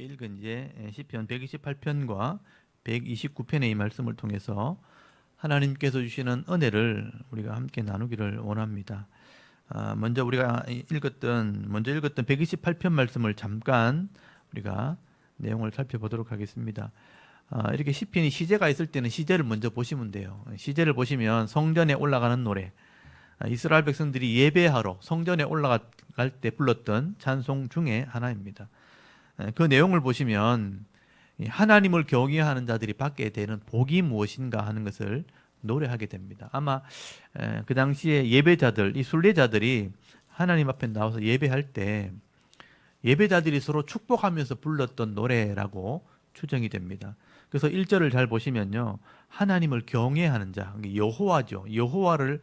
함께 읽은 이제 시편 128편과 129편의 이 말씀을 통해서 하나님께서 주시는 은혜를 우리가 함께 나누기를 원합니다. 먼저 먼저 읽었던 128편 말씀을 잠깐 우리가 내용을 살펴보도록 하겠습니다. 이렇게 시편이 시제가 있을 때는 시제를 먼저 보시면 돼요. 시제를 보시면 성전에 올라가는 노래, 이스라엘 백성들이 예배하러 성전에 올라갈 때 불렀던 찬송 중에 하나입니다. 그 내용을 보시면 하나님을 경외하는 자들이 받게 되는 복이 무엇인가 하는 것을 노래하게 됩니다. 아마 그 당시에 예배자들, 이 순례자들이 하나님 앞에 나와서 예배할 때 예배자들이 서로 축복하면서 불렀던 노래라고 추정이 됩니다. 그래서 1절을 잘 보시면요, 하나님을 경외하는 자, 여호와죠. 여호와를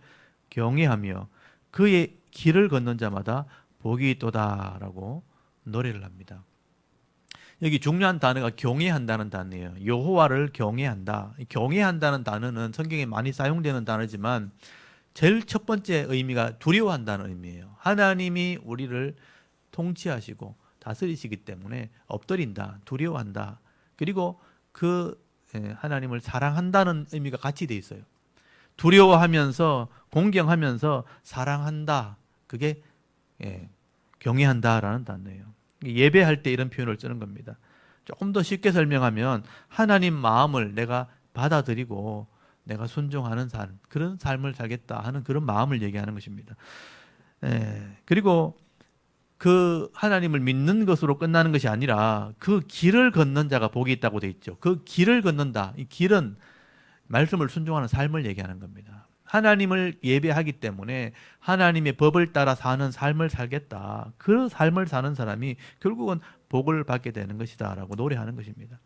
경외하며 그의 길을 걷는 자마다 복이 있도다라고 노래를 합니다. 여기 중요한 단어가 경외한다는 단어예요. 여호와를 경외한다. 경외한다는 단어는 성경에 많이 사용되는 단어지만 제일 첫 번째 의미가 두려워한다는 의미예요. 하나님이 우리를 통치하시고 다스리시기 때문에 엎드린다, 두려워한다. 그리고 그 하나님을 사랑한다는 의미가 같이 돼 있어요. 두려워하면서 공경하면서 사랑한다. 그게 경외한다라는 단어예요. 예배할 때 이런 표현을 쓰는 겁니다. 조금 더 쉽게 설명하면 하나님 마음을 내가 받아들이고 내가 순종하는 삶, 그런 삶을 살겠다 하는 그런 마음을 얘기하는 것입니다. 그리고 그 하나님을 믿는 것으로 끝나는 것이 아니라 그 길을 걷는 자가 복이 있다고 돼 있죠. 그 길을 걷는다. 이 길은 말씀을 순종하는 삶을 얘기하는 겁니다. 하나님을 예배하기 때문에 하나님의 법을 따라 사는 삶을 살겠다. 그 삶을 사는 사람이 결국은 복을 받게 되는 것이다 라고 노래하는 것입니다.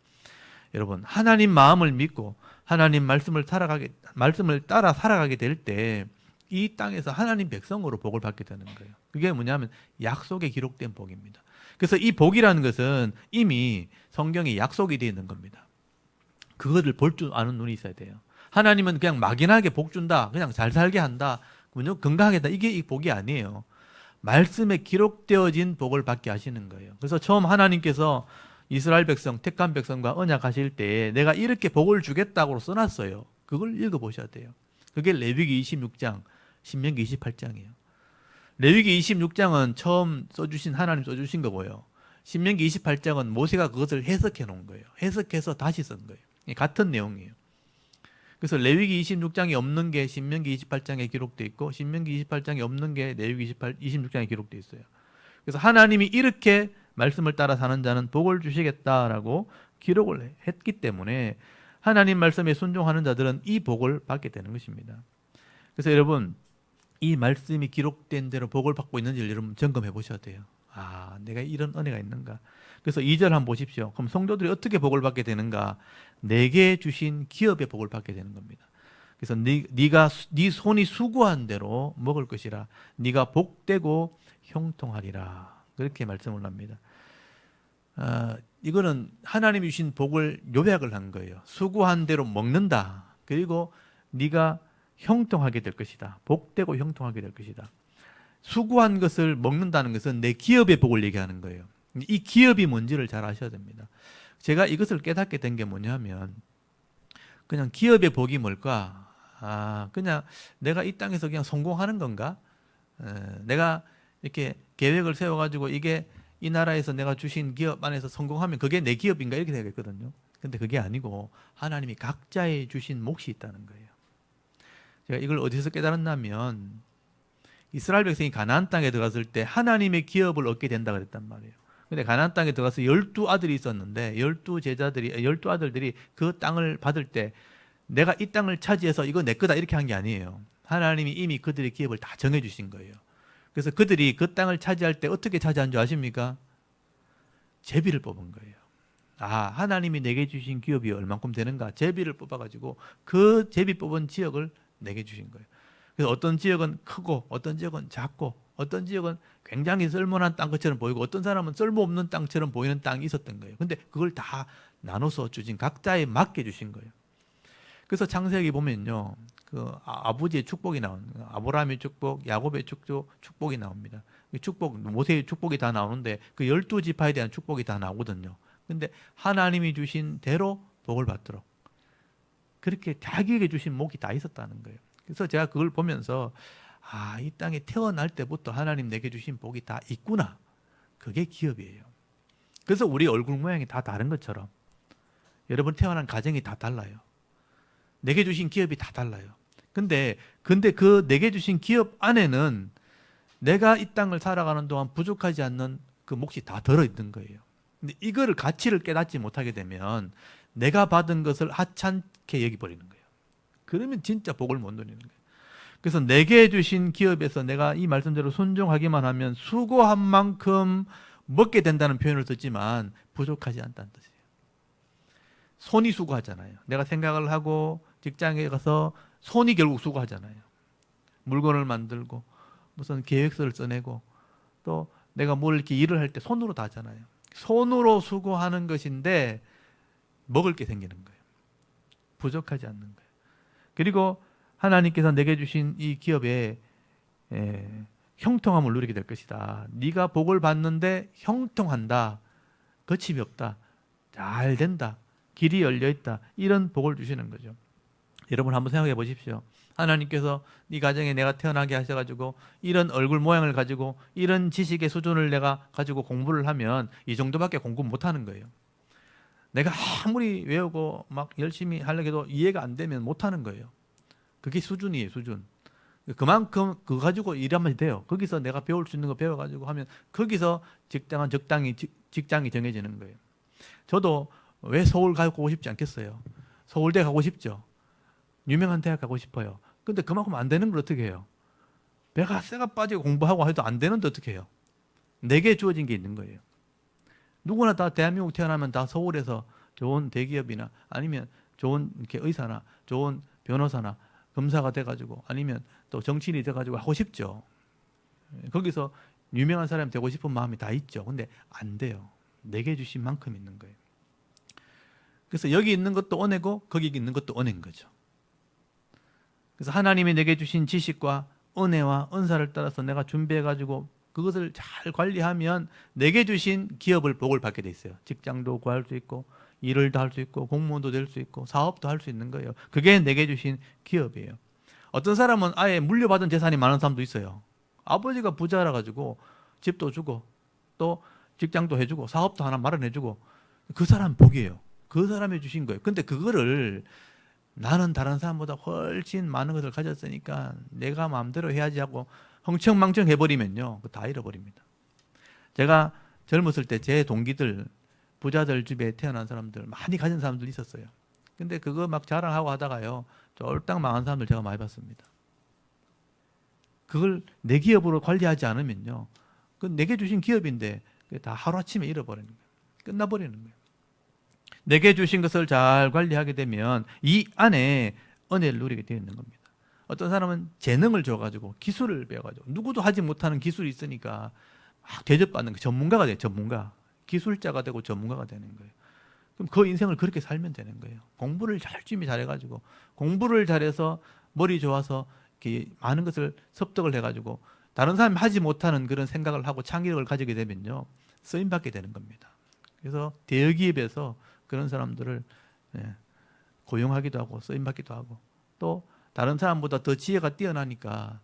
여러분, 하나님 마음을 믿고 하나님 말씀을 따라 살아가게 될 때 이 땅에서 하나님 백성으로 복을 받게 되는 거예요. 그게 뭐냐면 약속에 기록된 복입니다. 그래서 이 복이라는 것은 이미 성경에 약속이 되어 있는 겁니다. 그거를 볼 줄 아는 눈이 있어야 돼요. 하나님은 그냥 막연하게 복 준다, 그냥 잘 살게 한다, 건강하게 한다, 이게 이 복이 아니에요. 말씀에 기록되어진 복을 받게 하시는 거예요. 그래서 처음 하나님께서 이스라엘 백성, 택한 백성과 언약하실 때 내가 이렇게 복을 주겠다고 써놨어요. 그걸 읽어보셔야 돼요. 그게 레위기 26장, 신명기 28장이에요. 레위기 26장은 처음 하나님 써주신 거고요. 신명기 28장은 모세가 그것을 해석해 놓은 거예요. 해석해서 다시 쓴 거예요. 같은 내용이에요. 그래서 레위기 26장이 없는 게 신명기 28장에 기록되어 있고 신명기 28장이 없는 게 레위기 26장에 기록되어 있어요. 그래서 하나님이 이렇게 말씀을 따라 사는 자는 복을 주시겠다라고 기록을 했기 때문에 하나님 말씀에 순종하는 자들은 이 복을 받게 되는 것입니다. 그래서 여러분, 이 말씀이 기록된 대로 복을 받고 있는지를 여러분 점검해 보셔야 돼요. 내가 이런 은혜가 있는가? 그래서 2절 한번 보십시오. 그럼 성도들이 어떻게 복을 받게 되는가? 내게 주신 기업의 복을 받게 되는 겁니다. 그래서 네 손이 수고한 대로 먹을 것이라. 네가 복되고 형통하리라. 그렇게 말씀을 합니다. 이거는 하나님이 주신 복을 요약을 한 거예요. 수고한 대로 먹는다. 그리고 네가 형통하게 될 것이다. 복되고 형통하게 될 것이다. 수고한 것을 먹는다는 것은 내 기업의 복을 얘기하는 거예요. 이 기업이 뭔지를 잘 아셔야 됩니다. 제가 이것을 깨닫게 된 게 뭐냐면 그냥 기업의 복이 뭘까? 그냥 내가 이 땅에서 그냥 성공하는 건가? 내가 이렇게 계획을 세워가지고 이게 이 나라에서 내가 주신 기업 안에서 성공하면 그게 내 기업인가? 이렇게 되겠거든요. 근데 그게 아니고 하나님이 각자에 주신 몫이 있다는 거예요. 제가 이걸 어디서 깨달았냐면 이스라엘 백성이 가나안 땅에 들어갔을 때 하나님의 기업을 얻게 된다 그랬단 말이에요. 근데 가나안 땅에 들어가서 12아들이 있었는데 12아들들이 그 땅을 받을 때 내가 이 땅을 차지해서 이거 내 거다 이렇게 한 게 아니에요. 하나님이 이미 그들의 기업을 다 정해 주신 거예요. 그래서 그들이 그 땅을 차지할 때 어떻게 차지한 줄 아십니까? 제비를 뽑은 거예요. 하나님이 내게 주신 기업이 얼만큼 되는가? 제비를 뽑아가지고 그 제비 뽑은 지역을 내게 주신 거예요. 그래서 어떤 지역은 크고 어떤 지역은 작고 어떤 지역은 굉장히 쓸모난 땅처럼 보이고 어떤 사람은 쓸모없는 땅처럼 보이는 땅이 있었던 거예요. 근데 그걸 다 나눠서 주신 각자에 맞게 주신 거예요. 그래서 창세기 보면요, 그 아버지의 축복이 나오는 거예요. 아브라함의 축복, 야곱의 축복이 나옵니다. 축복, 모세의 축복이 다 나오는데 그 12지파에 대한 축복이 다 나오거든요. 근데 하나님이 주신 대로 복을 받도록 그렇게 자기에게 주신 복이 다 있었다는 거예요. 그래서 제가 그걸 보면서 이 땅에 태어날 때부터 하나님 내게 주신 복이 다 있구나. 그게 기업이에요. 그래서 우리 얼굴 모양이 다 다른 것처럼 여러분 태어난 가정이 다 달라요. 내게 주신 기업이 다 달라요. 근데 그 내게 주신 기업 안에는 내가 이 땅을 살아가는 동안 부족하지 않는 그 몫이 다 들어있는 거예요. 근데 이거를 가치를 깨닫지 못하게 되면 내가 받은 것을 하찮게 여기버리는 거예요. 그러면 진짜 복을 못 누리는 거예요. 그래서 내게 주신 기업에서 내가 이 말씀대로 순종하기만 하면 수고한 만큼 먹게 된다는 표현을 썼지만 부족하지 않다는 뜻이에요. 손이 수고하잖아요. 내가 생각을 하고 직장에 가서 손이 결국 수고하잖아요. 물건을 만들고 무슨 계획서를 써내고 또 내가 뭘 이렇게 일을 할 때 손으로 다 하잖아요. 손으로 수고하는 것인데 먹을 게 생기는 거예요. 부족하지 않는 거예요. 그리고 하나님께서 내게 주신 이 기업에 형통함을 누리게 될 것이다. 네가 복을 받는데 형통한다. 거침이 없다. 잘 된다. 길이 열려 있다. 이런 복을 주시는 거죠. 여러분 한번 생각해 보십시오. 하나님께서 네 가정에 내가 태어나게 하셔가지고 이런 얼굴 모양을 가지고 이런 지식의 수준을 내가 가지고 공부를 하면 이 정도밖에 공부 못하는 거예요. 내가 아무리 외우고 막 열심히 하려고 해도 이해가 안 되면 못하는 거예요. 그게 수준이에요, 수준. 그만큼 그거 가지고 일하면 돼요. 거기서 내가 배울 수 있는 거 배워가지고 하면 거기서 직장이 정해지는 거예요. 저도 왜 서울 가고 싶지 않겠어요? 서울대 가고 싶죠. 유명한 대학 가고 싶어요. 근데 그만큼 안 되는 걸 어떻게 해요? 내가 쇠가 빠지고 공부하고 해도 안 되는데 어떻게 해요? 내게 주어진 게 있는 거예요. 누구나 다 대한민국 태어나면 다 서울에서 좋은 대기업이나 아니면 좋은 이렇게 의사나 좋은 변호사나 검사가 돼가지고 아니면 또 정치인이 돼가지고 하고 싶죠. 거기서 유명한 사람이 되고 싶은 마음이 다 있죠. 근데 안 돼요. 내게 주신 만큼 있는 거예요. 그래서 여기 있는 것도 은혜고 거기 있는 것도 은혜인 거죠. 그래서 하나님이 내게 주신 지식과 은혜와 은사를 따라서 내가 준비해가지고 그것을 잘 관리하면 내게 주신 기업을 복을 받게 돼 있어요. 직장도 구할 수 있고 일을 다 할 수 있고 공무원도 될 수 있고 사업도 할 수 있는 거예요. 그게 내게 주신 기업이에요. 어떤 사람은 아예 물려받은 재산이 많은 사람도 있어요. 아버지가 부자라 가지고 집도 주고 또 직장도 해주고 사업도 하나 마련해주고 그 사람 복이에요. 그 사람이 주신 거예요. 근데 그거를 나는 다른 사람보다 훨씬 많은 것을 가졌으니까 내가 마음대로 해야지 하고 흥청망청 해버리면요. 다 잃어버립니다. 제가 젊었을 때 제 동기들, 부자들 집에 태어난 사람들, 많이 가진 사람들 있었어요. 근데 그거 막 자랑하고 하다가요. 쫄딱 망한 사람들 제가 많이 봤습니다. 그걸 내 기업으로 관리하지 않으면요. 그건 내게 주신 기업인데 다 하루아침에 잃어버리는 거예요. 끝나버리는 거예요. 내게 주신 것을 잘 관리하게 되면 이 안에 은혜를 누리게 되어 있는 겁니다. 어떤 사람은 재능을 줘가지고 기술을 배워가지고 누구도 하지 못하는 기술이 있으니까 막 대접받는 거 전문가가 돼요. 전문가. 기술자가 되고 전문가가 되는 거예요. 그럼 그 인생을 그렇게 살면 되는 거예요. 공부를 열심히 잘해가지고 공부를 잘해서 머리 좋아서 이렇게 많은 것을 습득을 해가지고 다른 사람이 하지 못하는 그런 생각을 하고 창의력을 가지게 되면요. 쓰임받게 되는 겁니다. 그래서 대기업에서 그런 사람들을 고용하기도 하고 쓰임받기도 하고 또 다른 사람보다 더 지혜가 뛰어나니까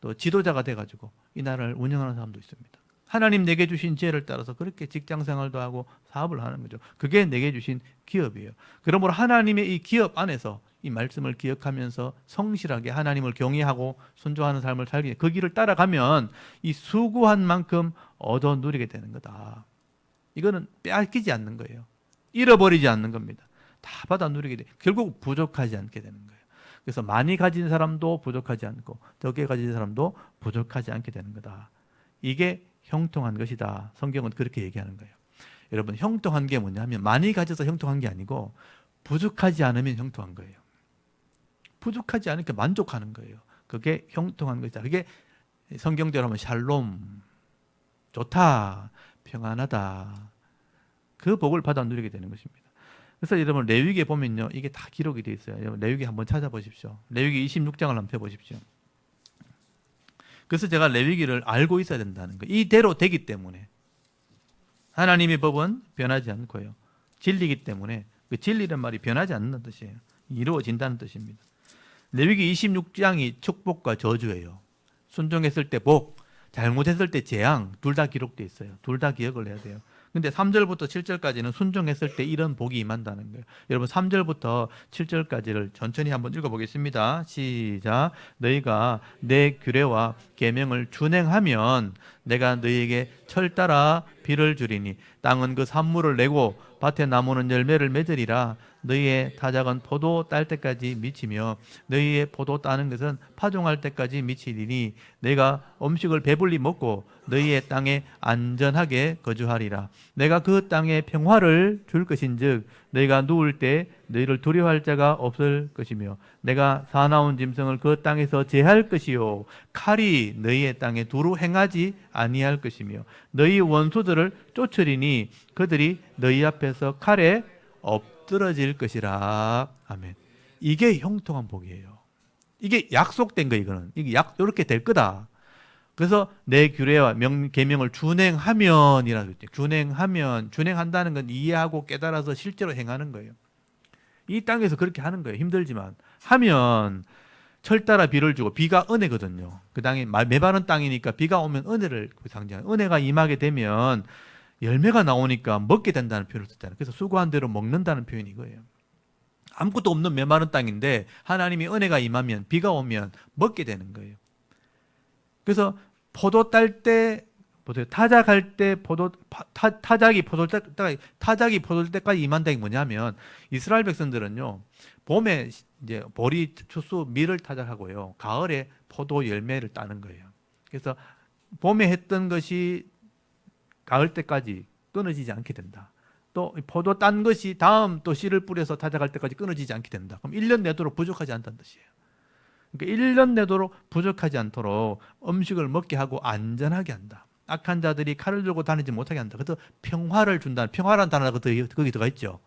또 지도자가 돼가지고 이 나라를 운영하는 사람도 있습니다. 하나님 내게 주신 지혜를 따라서 그렇게 직장생활도 하고 사업을 하는 거죠. 그게 내게 주신 기업이에요. 그러므로 하나님의 이 기업 안에서 이 말씀을 기억하면서 성실하게 하나님을 경외하고 순종하는 삶을 살기 그 길을 따라가면 이 수고한 만큼 얻어 누리게 되는 거다. 이거는 빼앗기지 않는 거예요. 잃어버리지 않는 겁니다. 다 받아 누리게 돼. 결국 부족하지 않게 되는 거예요. 그래서 많이 가진 사람도 부족하지 않고 적게 가진 사람도 부족하지 않게 되는 거다. 이게 형통한 것이다. 성경은 그렇게 얘기하는 거예요. 여러분 형통한 게 뭐냐면 많이 가져서 형통한 게 아니고 부족하지 않으면 형통한 거예요. 부족하지 않으니까 만족하는 거예요. 그게 형통한 것이다. 그게 성경대로 하면 샬롬, 좋다, 평안하다. 그 복을 받아 누리게 되는 것입니다. 그래서 여러분 레위기에 보면요. 이게 다 기록이 되어 있어요. 여러분 레위기 한번 찾아보십시오. 레위기 26장을 한번 펴보십시오. 그래서 제가 레위기를 알고 있어야 된다는 거예요. 이대로 되기 때문에. 하나님의 법은 변하지 않고요. 진리이기 때문에 그 진리란 말이 변하지 않는다는 뜻이에요. 이루어진다는 뜻입니다. 레위기 26장이 축복과 저주예요. 순종했을 때 복, 잘못했을 때 재앙, 둘 다 기록되어 있어요. 둘 다 기억을 해야 돼요. 근데 3절부터 7절까지는 순종했을 때 이런 복이 임한다는 거예요. 여러분 3절부터 7절까지를 천천히 한번 읽어보겠습니다. 시작. 너희가 내 규례와 계명을 준행하면 내가 너희에게 철 따라 비를 주리니 땅은 그 산물을 내고 밭에 나무는 열매를 맺으리라. 너희의 타작은 포도 딸 때까지 미치며 너희의 포도 따는 것은 파종할 때까지 미치리니 내가 음식을 배불리 먹고 너희의 땅에 안전하게 거주하리라. 내가 그 땅에 평화를 줄 것인즉 너희가 누울 때 너희를 두려워할 자가 없을 것이며 내가 사나운 짐승을 그 땅에서 제할 것이요 칼이 너희의 땅에 두루 행하지 아니할 것이며 너희 원수들을 쫓으리니 그들이 너희 앞에서 칼에 엎드러질 것이라. 아멘. 이게 형통한 복이에요. 이게 약속된 거. 이거는 이게 이렇게 될 거다. 그래서 내 규례와 계명을 준행하면이라고 했죠. 준행한다는 건 이해하고 깨달아서 실제로 행하는 거예요. 이 땅에서 그렇게 하는 거예요. 힘들지만 하면 철 따라 비를 주고 비가 은혜거든요. 그 땅이 메마른 땅이니까 비가 오면 은혜를 상징하는, 은혜가 임하게 되면 열매가 나오니까 먹게 된다는 표현을 썼잖아요. 그래서 수고한 대로 먹는다는 표현이 이거예요. 아무것도 없는 메마른 땅인데 하나님이 은혜가 임하면 비가 오면 먹게 되는 거예요. 그래서 포도 딸 때, 타작할 때 타작이 포도될 때까지 임한다는 게 뭐냐면 이스라엘 백성들은요 봄에 이제 보리, 추수, 밀을 타작하고요 가을에 포도 열매를 따는 거예요. 그래서 봄에 했던 것이 가을 때까지 끊어지지 않게 된다. 또 포도 딴 것이 다음 또 씨를 뿌려서 타작할 때까지 끊어지지 않게 된다. 그럼 1년 내도록 부족하지 않다는 뜻이에요. 그러니까 1년 내도록 부족하지 않도록 음식을 먹게 하고 안전하게 한다. 악한 자들이 칼을 들고 다니지 못하게 한다. 그래서 평화를 준다. 평화라는 단어가 거기 들어가 있죠.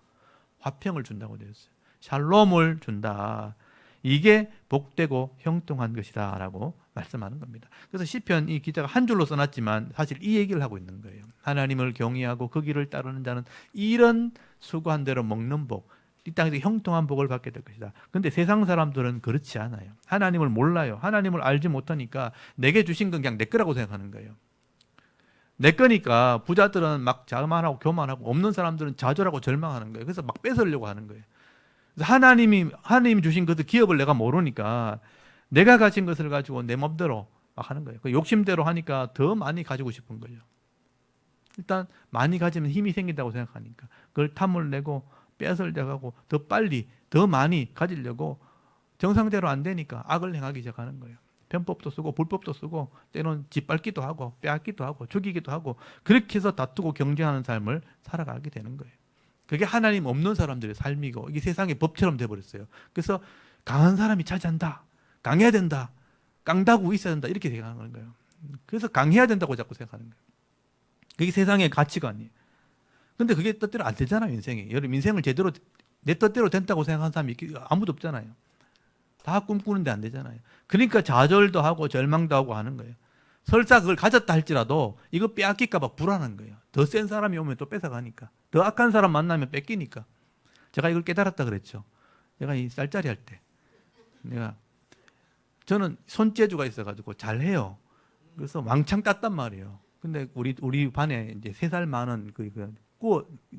화평을 준다고 되어 있어요. 샬롬을 준다. 이게 복되고 형통한 것이다 라고 말씀하는 겁니다. 그래서 시편 이 기자가 한 줄로 써놨지만 사실 이 얘기를 하고 있는 거예요. 하나님을 경외하고 그 길을 따르는 자는 이런 수고한 대로 먹는 복, 이 땅에서 형통한 복을 받게 될 것이다. 근데 세상 사람들은 그렇지 않아요. 하나님을 몰라요. 하나님을 알지 못하니까 내게 주신 건 그냥 내 거라고 생각하는 거예요. 내 거니까 부자들은 막 자만하고 교만하고 없는 사람들은 좌절하고 절망하는 거예요. 그래서 막 뺏으려고 하는 거예요. 그래서 하나님이 주신 그 기업을 내가 모르니까 내가 가진 것을 가지고 내 맘대로 막 하는 거예요. 그 욕심대로 하니까 더 많이 가지고 싶은 거예요. 일단 많이 가지면 힘이 생긴다고 생각하니까 그걸 탐을 내고 뺏으려고 하고 더 빨리 더 많이 가지려고 정상대로 안 되니까 악을 행하기 시작하는 거예요. 편법도 쓰고 불법도 쓰고 때로는 짓밟기도 하고 빼앗기도 하고 죽이기도 하고 그렇게 해서 다투고 경쟁하는 삶을 살아가게 되는 거예요. 그게 하나님 없는 사람들의 삶이고 이게 세상의 법처럼 돼버렸어요. 그래서 강한 사람이 차지한다. 강해야 된다. 깡다구 있어야 된다. 이렇게 생각하는 거예요. 그래서 강해야 된다고 자꾸 생각하는 거예요. 그게 세상의 가치관이에요. 근데 그게 뜻대로 안 되잖아요, 인생이. 여러분, 인생을 제대로 내 뜻대로 된다고 생각하는 사람이 아무도 없잖아요. 다 꿈꾸는데 안 되잖아요. 그러니까 좌절도 하고 절망도 하고 하는 거예요. 설사 그걸 가졌다 할지라도 이거 빼앗길까 봐 불안한 거예요. 더 센 사람이 오면 또 뺏어가니까. 더 악한 사람 만나면 뺏기니까. 제가 이걸 깨달았다 그랬죠. 제가 이 쌀짜리 할 때. 저는 손재주가 있어가지고 잘해요. 그래서 왕창 땄단 말이에요. 근데 우리 반에 이제 3살 많은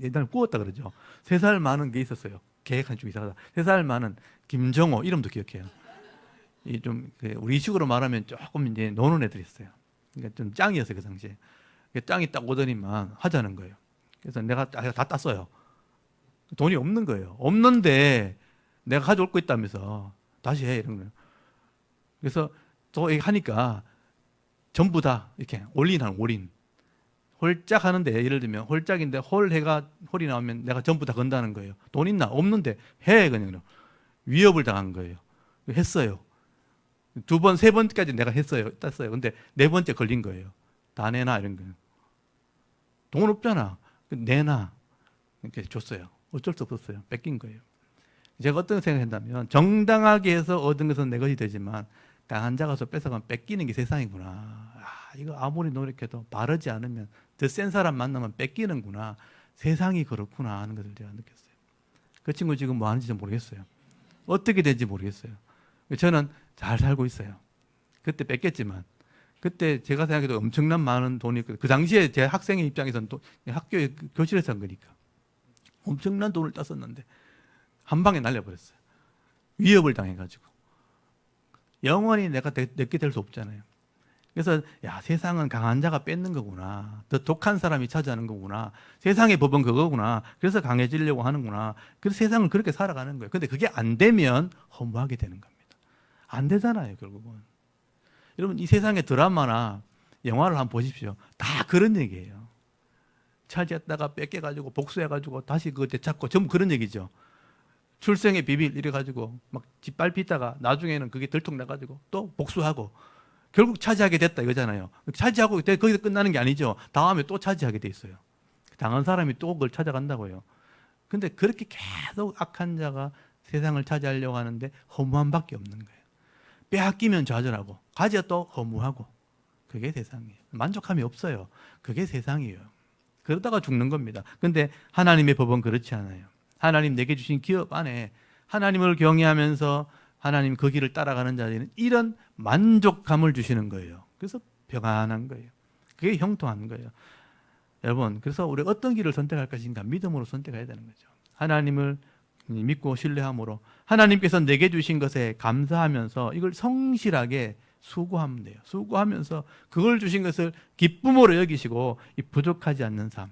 옛날에 꾸었다 그러죠. 3살 많은 게 있었어요. 계획한 좀 이상하다. 3살 많은 김정호 이름도 기억해요. 이 좀 우리 식으로 말하면 조금 이제 노는 애들이 있어요. 그러니까 좀 짱이었어요 그 당시에. 짱이 딱 오더니만 하자는 거예요. 그래서 내가 다 땄어요. 돈이 없는 거예요. 없는데 내가 가져올 거 있다면서 다시 해 이런 거예요. 그래서 또 하니까 전부 다 이렇게 올인. 홀짝 하는데 예를 들면 홀짝인데 홀이 나오면 내가 전부 다 건다는 거예요. 돈 있나? 없는데 해 그냥. 위협을 당한 거예요. 했어요. 2번, 3번까지 내가 땄어요. 근데 4번째 걸린 거예요. 다 내놔 이런 거예요. 돈 없잖아. 내놔. 이렇게 줬어요. 어쩔 수 없었어요. 뺏긴 거예요. 제가 어떤 생각했냐면 정당하게 해서 얻은 것은 내 것이 되지만 강한 자가 뺏어가면 뺏기는 게 세상이구나. 이거 아무리 노력해도 바르지 않으면 더 센 사람 만나면 뺏기는구나 세상이 그렇구나 하는 것을 제가 느꼈어요. 그 친구 지금 뭐 하는지 모르겠어요. 어떻게 된지 모르겠어요. 저는 잘 살고 있어요. 그때 뺏겼지만 그때 제가 생각해도 엄청난 많은 돈이 그 당시에 제 학생의 입장에서는 또 학교에 교실에서 한 거니까 엄청난 돈을 땄었는데 한 방에 날려버렸어요. 위협을 당해가지고 영원히 내게 될 수 없잖아요. 그래서 야, 세상은 강한 자가 뺏는 거구나. 더 독한 사람이 차지하는 거구나. 세상의 법은 그거구나. 그래서 강해지려고 하는구나. 그래서 세상을 그렇게 살아가는 거예요. 근데 그게 안 되면 허무하게 되는 겁니다. 안 되잖아요, 결국은. 여러분, 이 세상의 드라마나 영화를 한번 보십시오. 다 그런 얘기예요. 차지했다가 뺏겨가지고 복수해가지고 다시 그거 되찾고 전부 그런 얘기죠. 출생의 비밀 이래가지고 막 짓밟히다가 나중에는 그게 들통나가지고 또 복수하고 결국 차지하게 됐다 이거잖아요. 차지하고 거기서 끝나는 게 아니죠. 다음에 또 차지하게 돼 있어요. 당한 사람이 또 그걸 찾아간다고요. 근데 그렇게 계속 악한 자가 세상을 차지하려고 하는데 허무함밖에 없는 거예요. 빼앗기면 좌절하고 가지야 또 허무하고 그게 세상이에요. 만족함이 없어요. 그게 세상이에요. 그러다가 죽는 겁니다. 근데 하나님의 법은 그렇지 않아요. 하나님 내게 주신 기업 안에 하나님을 경외하면서 하나님 그 길을 따라가는 자들은 이런 만족감을 주시는 거예요. 그래서 평안한 거예요. 그게 형통한 거예요. 여러분, 그래서 우리가 어떤 길을 선택할 것인가 믿음으로 선택해야 되는 거죠. 하나님을 믿고 신뢰함으로 하나님께서 내게 주신 것에 감사하면서 이걸 성실하게 수고하면 돼요. 수고하면서 그걸 주신 것을 기쁨으로 여기시고 이 부족하지 않는 삶,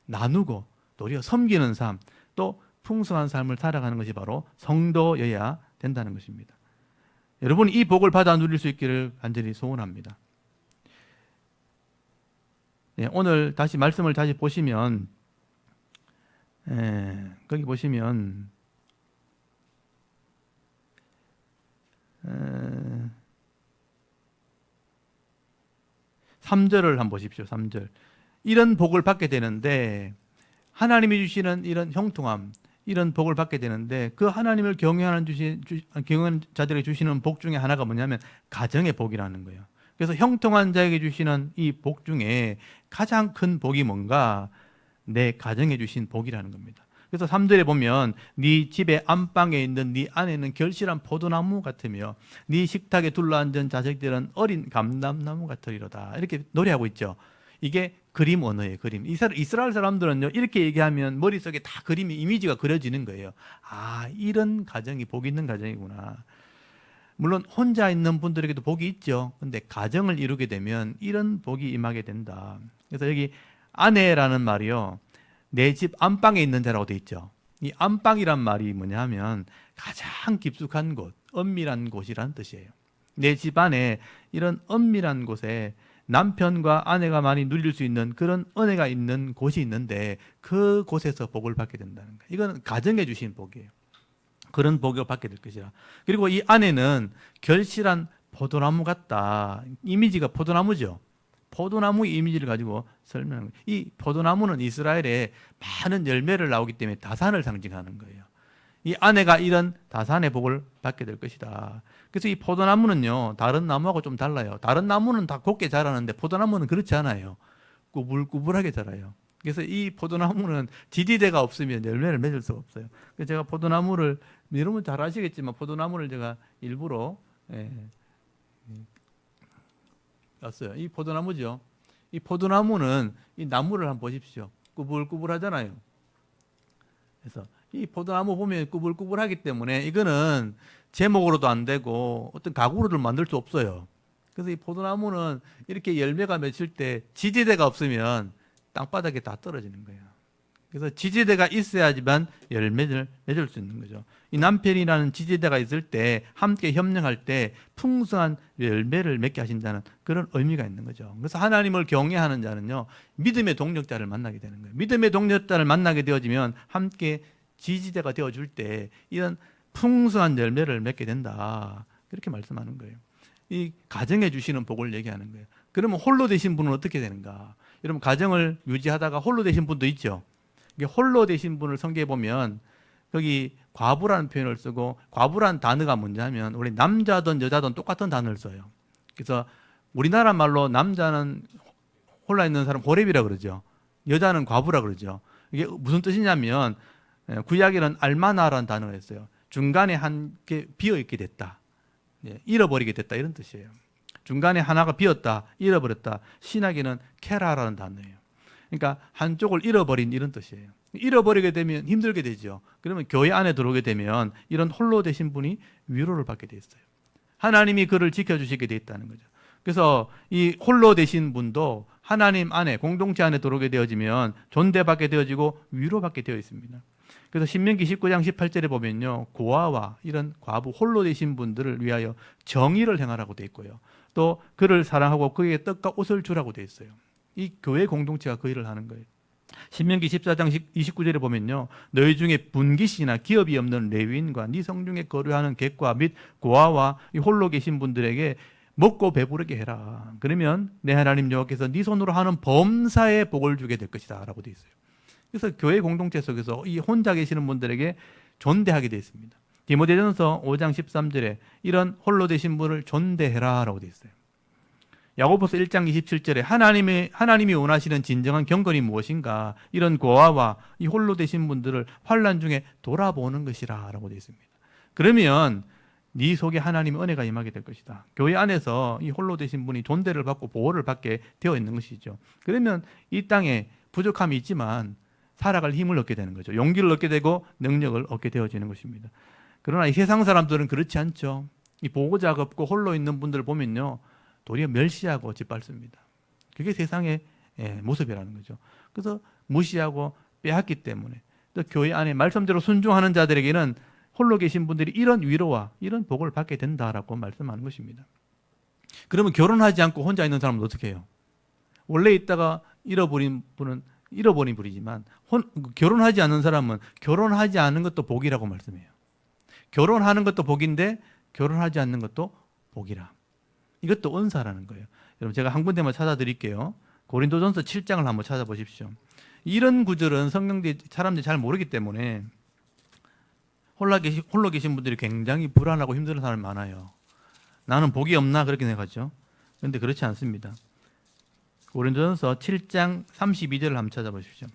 나누고 도리어 섬기는 삶, 또 풍성한 삶을 살아가는 것이 바로 성도여야 된다는 것입니다. 여러분이 이 복을 받아 누릴 수 있기를 간절히 소원합니다. 네, 오늘 다시 말씀을 다시 보시면 거기 보시면 3절을 한번 보십시오. 3절. 이런 복을 받게 되는데 하나님이 주시는 이런 형통함, 이런 복을 받게 되는데 그 하나님을 경외하는 자들에게 주시는 복 중에 하나가 뭐냐면 가정의 복이라는 거예요. 그래서 형통한 자에게 주시는 이 복 중에 가장 큰 복이 뭔가 내 가정에 주신 복이라는 겁니다. 그래서 3절에 보면 네 집의 안방에 있는 네 아내는 결실한 포도나무 같으며 네 식탁에 둘러앉은 자식들은 어린 감람나무 같으리로다. 이렇게 노래하고 있죠. 이게 그림 언어예요. 그림. 이스라엘 사람들은요 이렇게 얘기하면 머릿속에 다 그림이 이미지가 그려지는 거예요. 아, 이런 가정이 복 있는 가정이구나. 물론 혼자 있는 분들에게도 복이 있죠. 근데 가정을 이루게 되면 이런 복이 임하게 된다. 그래서 여기 아내라는 말이요, 내 집 안방에 있는 자라고 돼 있죠. 이 안방이란 말이 뭐냐 하면 가장 깊숙한 곳, 엄밀한 곳이라는 뜻이에요. 내 집 안에 이런 엄밀한 곳에 남편과 아내가 많이 누릴 수 있는 그런 은혜가 있는 곳이 있는데 그 곳에서 복을 받게 된다는 거예요. 이건 가정에 주신 복이에요. 그런 복을 받게 될 것이라. 그리고 이 아내는 결실한 포도나무 같다. 이미지가 포도나무죠. 포도나무 이미지를 가지고 설명하는 거예요. 이 포도나무는 이스라엘에 많은 열매를 나오기 때문에 다산을 상징하는 거예요. 이 아내가 이런 다산의 복을 받게 될 것이다. 그래서 이 포도나무는요, 다른 나무하고 좀 달라요. 다른 나무는 다 곱게 자라는데 포도나무는 그렇지 않아요. 꾸불꾸불하게 자라요. 그래서 이 포도나무는 지지대가 없으면 열매를 맺을 수가 없어요. 그래서 제가 포도나무를, 여러분 잘 아시겠지만 포도나무를 제가 일부러 놨어요. 이 포도나무죠. 이 포도나무는 이 나무를 한번 보십시오. 꾸불꾸불하잖아요. 그래서 이 포도나무 보면 꾸불꾸불하기 때문에 이거는 제목으로도 안 되고 어떤 가구로도 만들 수 없어요. 그래서 이 포도나무는 이렇게 열매가 맺힐 때 지지대가 없으면 땅바닥에 다 떨어지는 거예요. 그래서 지지대가 있어야지만 열매를 맺을 수 있는 거죠. 이 남편이라는 지지대가 있을 때 함께 협력할 때 풍성한 열매를 맺게 하신다는 그런 의미가 있는 거죠. 그래서 하나님을 경외하는 자는요, 믿음의 동력자를 만나게 되는 거예요. 믿음의 동력자를 만나게 되어지면 함께 지지대가 되어줄 때 이런 풍성한 열매를 맺게 된다. 그렇게 말씀하는 거예요. 이 가정에 주시는 복을 얘기하는 거예요. 그러면 홀로 되신 분은 어떻게 되는가? 여러분 가정을 유지하다가 홀로 되신 분도 있죠. 이게 홀로 되신 분을 성경에 보면 거기 과부라는 표현을 쓰고, 과부라는 단어가 뭐냐면 우리 남자든 여자든 똑같은 단어를 써요. 그래서 우리나라 말로 남자는 홀라 있는 사람 호렙이라 그러죠. 여자는 과부라 그러죠. 이게 무슨 뜻이냐면 구약에는 알마나라는 단어가 있어요. 중간에 한 개 비어 있게 됐다. 잃어버리게 됐다 이런 뜻이에요. 중간에 하나가 비었다, 잃어버렸다. 신약에는 케라라는 단어예요. 그러니까 한쪽을 잃어버린 이런 뜻이에요. 잃어버리게 되면 힘들게 되죠. 그러면 교회 안에 들어오게 되면 이런 홀로 되신 분이 위로를 받게 돼 있어요. 하나님이 그를 지켜주시게 돼 있다는 거죠. 그래서 이 홀로 되신 분도 하나님 안에 공동체 안에 들어오게 되어지면 존대받게 되어지고 위로받게 되어 있습니다. 그래서 신명기 19장 18절에 보면요, 고아와 이런 과부 홀로 되신 분들을 위하여 정의를 행하라고 돼 있고요, 또 그를 사랑하고 그에게 떡과 옷을 주라고 돼 있어요. 이 교회 공동체가 그 일을 하는 거예요. 신명기 14장 29절에 보면요, 너희 중에 분깃이나 기업이 없는 레위인과 네 성중에 거류하는 객과 및 고아와 이 홀로 계신 분들에게 먹고 배부르게 해라. 그러면 내 하나님 여호와께서 네 손으로 하는 범사에 복을 주게 될 것이다 라고 되어 있어요. 그래서 교회 공동체 속에서 이 혼자 계시는 분들에게 존대하게 되어 있습니다. 디모데전서 5장 13절에 이런 홀로 되신 분을 존대해라 라고 되어 있어요. 야고보서 1장 27절에 하나님이 원하시는 진정한 경건이 무엇인가, 이런 고아와 이 홀로 되신 분들을 환난 중에 돌아보는 것이라 라고 되어 있습니다. 그러면 네 속에 하나님의 은혜가 임하게 될 것이다. 교회 안에서 이 홀로 되신 분이 존대를 받고 보호를 받게 되어 있는 것이죠. 그러면 이 땅에 부족함이 있지만 살아갈 힘을 얻게 되는 거죠. 용기를 얻게 되고 능력을 얻게 되어지는 것입니다. 그러나 이 세상 사람들은 그렇지 않죠. 이 보호자가 없고 홀로 있는 분들을 보면요, 도리어 멸시하고 짓밟습니다. 그게 세상의 모습이라는 거죠. 그래서 무시하고 빼앗기 때문에, 또 교회 안에 말씀대로 순종하는 자들에게는 홀로 계신 분들이 이런 위로와 이런 복을 받게 된다라고 말씀하는 것입니다. 그러면 결혼하지 않고 혼자 있는 사람은 어떻게 해요? 원래 있다가 잃어버린 분은 잃어버린 분이지만 결혼하지 않는 사람은 결혼하지 않는 것도 복이라고 말씀해요. 결혼하는 것도 복인데 결혼하지 않는 것도 복이라. 이것도 은사라는 거예요. 여러분, 제가 한 군데만 찾아드릴게요. 고린도전서 7장을 한번 찾아보십시오. 이런 구절은 성경들이 사람들이 잘 모르기 때문에 홀로 계신 분들이 굉장히 불안하고 힘든 사람이 많아요. 나는 복이 없나 그렇게 생각하죠. 그런데 그렇지 않습니다. 고린도전서 7장 32절을 한번 찾아보십시오.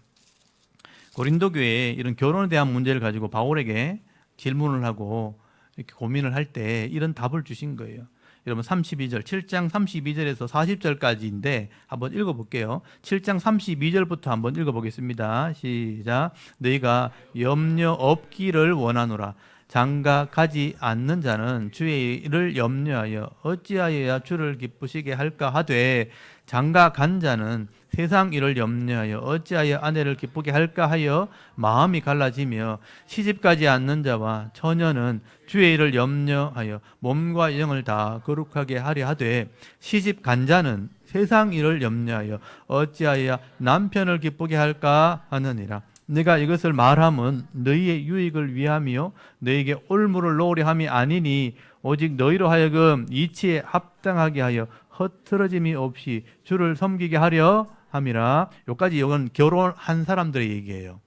고린도 교회에 이런 결혼에 대한 문제를 가지고 바울에게 질문을 하고 이렇게 고민을 할 때 이런 답을 주신 거예요. 여러분, 32절, 7장 32절에서 40절까지인데 한번 읽어볼게요. 7장 32절부터 한번 읽어보겠습니다. 시작. 너희가 염려 없기를 원하노라. 장가 가지 않는 자는 주의 일을 염려하여 어찌하여야 주를 기쁘시게 할까 하되, 장가 간 자는 세상 일을 염려하여 어찌하여 아내를 기쁘게 할까 하여 마음이 갈라지며, 시집가지 않는 자와 처녀는 주의 일을 염려하여 몸과 영을 다 거룩하게 하려 하되, 시집간 자는 세상 일을 염려하여 어찌하여 남편을 기쁘게 할까 하느니라. 내가 이것을 말함은 너희의 유익을 위하며 너희에게 올무를 놓으려 함이 아니니, 오직 너희로 하여금 이치에 합당하게 하여 허트러짐이 없이 주를 섬기게 하려 함이라. 여기까지 이건 결혼한 사람들의 얘기예요.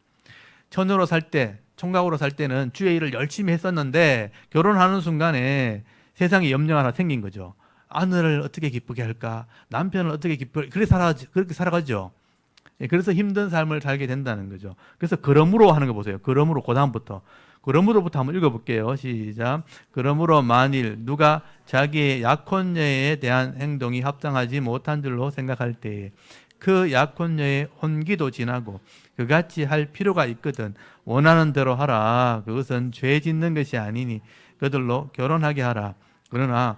처녀로 살 때, 총각으로 살 때는 주의 일을 열심히 했었는데 결혼하는 순간에 세상에 염려가 하나 생긴 거죠. 아내를 어떻게 기쁘게 할까, 남편을 어떻게 기쁘게, 그렇게 살아가죠. 그래서 힘든 삶을 살게 된다는 거죠. 그래서 그러므로 하는 거 보세요. 그러므로, 그 다음부터 그러므로부터 한번 읽어볼게요. 시작. 그러므로 만일 누가 자기의 약혼녀에 대한 행동이 합당하지 못한 줄로 생각할 때에 그 약혼녀의 혼기도 지나고 그같이 할 필요가 있거든 원하는 대로 하라. 그것은 죄 짓는 것이 아니니 그들로 결혼하게 하라. 그러나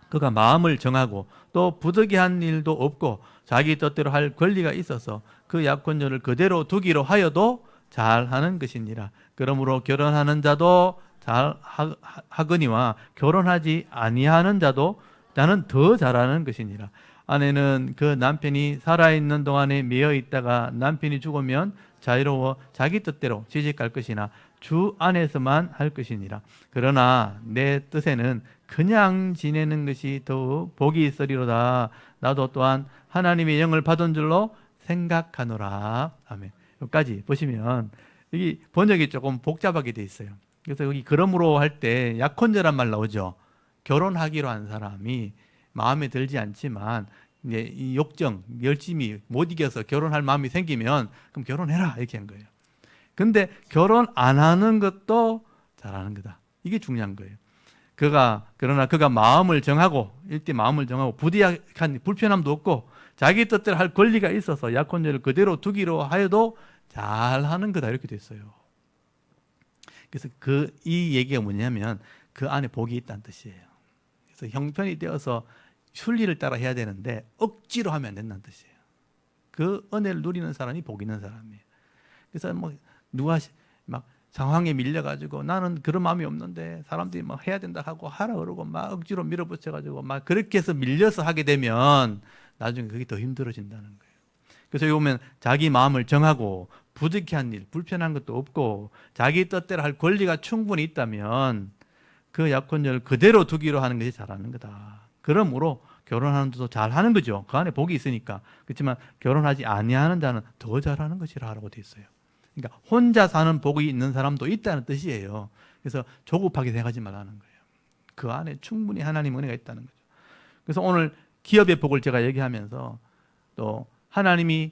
그가 마음을 정하고 또 부득이한 일도 없고 자기 뜻대로 할 권리가 있어서 그 약혼녀를 그대로 두기로 하여도 잘하는 것이니라. 그러므로 결혼하는 자도 잘하거니와 결혼하지 아니하는 자도 나는 더 잘하는 것이니라. 아내는 그 남편이 살아있는 동안에 매여 있다가 남편이 죽으면 자유로워 자기 뜻대로 시집갈 것이나 주 안에서만 할 것이니라. 그러나 내 뜻에는 그냥 지내는 것이 더욱 복이 있으리로다. 나도 또한 하나님의 영을 받은 줄로 생각하노라. 아멘. 여기까지 보시면 여기 번역이 조금 복잡하게 돼 있어요. 그래서 여기 그러므로 할 때 약혼녀란 말 나오죠. 결혼하기로 한 사람이 마음에 들지 않지만 이제 이 욕정, 열심히 못 이겨서 결혼할 마음이 생기면 그럼 결혼해라 이렇게 한 거예요. 근데 결혼 안 하는 것도 잘하는 거다. 이게 중요한 거예요. 그러나 그가 마음을 정하고 일대 마음을 정하고 부디한 불편함도 없고 자기 뜻대로 할 권리가 있어서 약혼녀를 그대로 두기로 하여도 잘하는 거다 이렇게 됐어요. 그래서 이 얘기가 뭐냐면 그 안에 복이 있다는 뜻이에요. 그래서 형편이 되어서 순리를 따라 해야 되는데 억지로 하면 안 된다는 뜻이에요. 그 은혜를 누리는 사람이 복 있는 사람이에요. 그래서 뭐 누가 막 상황에 밀려가지고 나는 그런 마음이 없는데 사람들이 막 해야 된다 하고 하라 그러고 막 억지로 밀어붙여가지고 막 그렇게 해서 밀려서 하게 되면 나중에 그게 더 힘들어진다는 거예요. 그래서 여기 보면 자기 마음을 정하고 부득이한 일, 불편한 것도 없고 자기 뜻대로 할 권리가 충분히 있다면 그 약혼녀를 그대로 두기로 하는 것이 잘하는 거다. 그러므로 결혼하는 데도 잘하는 거죠. 그 안에 복이 있으니까. 그렇지만 결혼하지 아니하는 자는 더 잘하는 것이라고 돼 있어요. 그러니까 혼자 사는 복이 있는 사람도 있다는 뜻이에요. 그래서 조급하게 생각하지 말라는 거예요. 그 안에 충분히 하나님 은혜가 있다는 거죠. 그래서 오늘 기업의 복을 제가 얘기하면서 또 하나님이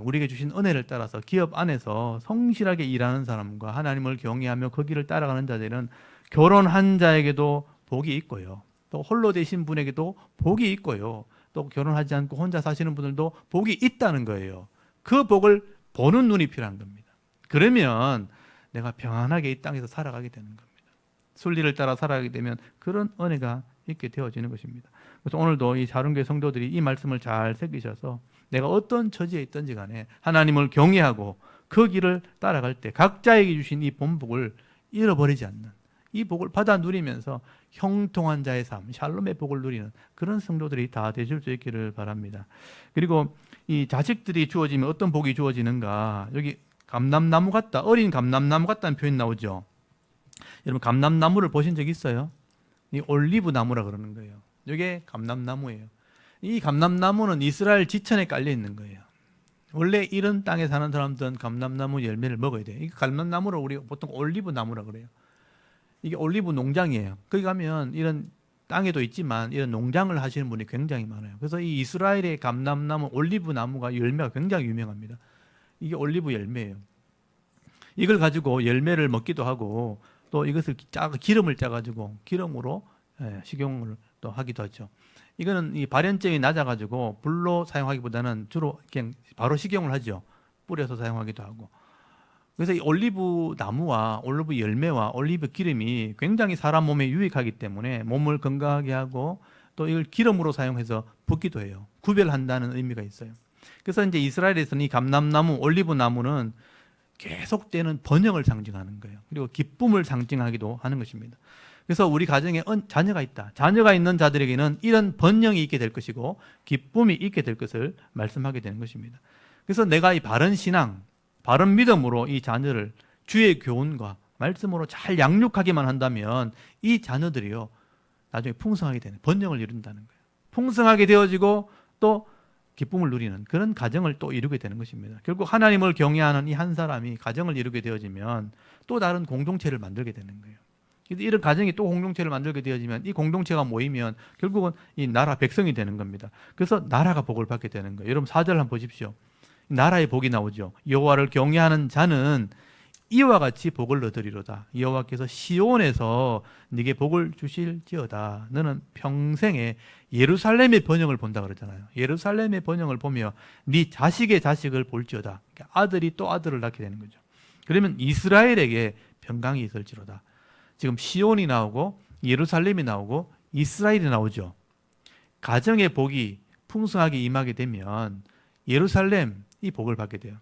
우리에게 주신 은혜를 따라서 기업 안에서 성실하게 일하는 사람과 하나님을 경외하며 그 길을 따라가는 자들은 결혼한 자에게도 복이 있고요. 또 홀로 되신 분에게도 복이 있고요. 또 결혼하지 않고 혼자 사시는 분들도 복이 있다는 거예요. 그 복을 보는 눈이 필요한 겁니다. 그러면 내가 평안하게 이 땅에서 살아가게 되는 겁니다. 순리를 따라 살아가게 되면 그런 은혜가 있게 되어지는 것입니다. 그래서 오늘도 이 사륜교회 성도들이 이 말씀을 잘 새기셔서 내가 어떤 처지에 있든지 간에 하나님을 경외하고 그 길을 따라갈 때 각자에게 주신 이 본복을 잃어버리지 않는 이 복을 받아 누리면서 형통한 자의 삶, 샬롬의 복을 누리는 그런 성도들이 다 되실 수 있기를 바랍니다. 그리고 이 자식들이 주어지면 어떤 복이 주어지는가? 여기 감람나무 같다, 어린 감람나무 같다는 표현 나오죠. 여러분 감람나무를 보신 적 있어요? 이 올리브 나무라 그러는 거예요. 이게 감람나무예요. 이 감람나무는 이스라엘 지천에 깔려 있는 거예요. 원래 이런 땅에 사는 사람들은 감람나무 열매를 먹어야 돼요. 이 감람나무를 우리 보통 올리브 나무라 그래요. 이게 올리브 농장이에요. 거기 가면 이런 땅에도 있지만 이런 농장을 하시는 분이 굉장히 많아요. 그래서 이 이스라엘의 감람나무, 올리브 나무가 열매가 굉장히 유명합니다. 이게 올리브 열매예요. 이걸 가지고 열매를 먹기도 하고 또 이것을 기름을 짜가지고 기름으로 식용을 또 하기도 하죠. 이거는 이 발연점이 낮아가지고 불로 사용하기보다는 주로 그냥 바로 식용을 하죠. 뿌려서 사용하기도 하고. 그래서 이 올리브 나무와 올리브 열매와 올리브 기름이 굉장히 사람 몸에 유익하기 때문에 몸을 건강하게 하고 또 이걸 기름으로 사용해서 붓기도 해요. 구별한다는 의미가 있어요. 그래서 이제 이스라엘에서는 이 감람나무, 올리브 나무는 계속되는 번영을 상징하는 거예요. 그리고 기쁨을 상징하기도 하는 것입니다. 그래서 우리 가정에 자녀가 있다. 자녀가 있는 자들에게는 이런 번영이 있게 될 것이고 기쁨이 있게 될 것을 말씀하게 되는 것입니다. 그래서 내가 이 바른 신앙, 바른 믿음으로 이 자녀를 주의 교훈과 말씀으로 잘 양육하기만 한다면 이 자녀들이요 나중에 풍성하게 되는 번영을 이룬다는 거예요. 풍성하게 되어지고 또 기쁨을 누리는 그런 가정을 또 이루게 되는 것입니다. 결국 하나님을 경외하는 이 한 사람이 가정을 이루게 되어지면 또 다른 공동체를 만들게 되는 거예요. 이런 가정이 또 공동체를 만들게 되어지면 이 공동체가 모이면 결국은 이 나라 백성이 되는 겁니다. 그래서 나라가 복을 받게 되는 거예요. 여러분 4절 한번 보십시오. 나라의 복이 나오죠. 여호와를 경외하는 자는 이와 같이 복을 얻으리로다. 여호와께서 시온에서 네게 복을 주실지어다. 너는 평생에 예루살렘의 번영을 본다 그러잖아요. 예루살렘의 번영을 보며 네 자식의 자식을 볼지어다. 아들이 또 아들을 낳게 되는 거죠. 그러면 이스라엘에게 평강이 있을지로다. 지금 시온이 나오고 예루살렘이 나오고 이스라엘이 나오죠. 가정의 복이 풍성하게 임하게 되면 예루살렘이 복을 받게 돼요.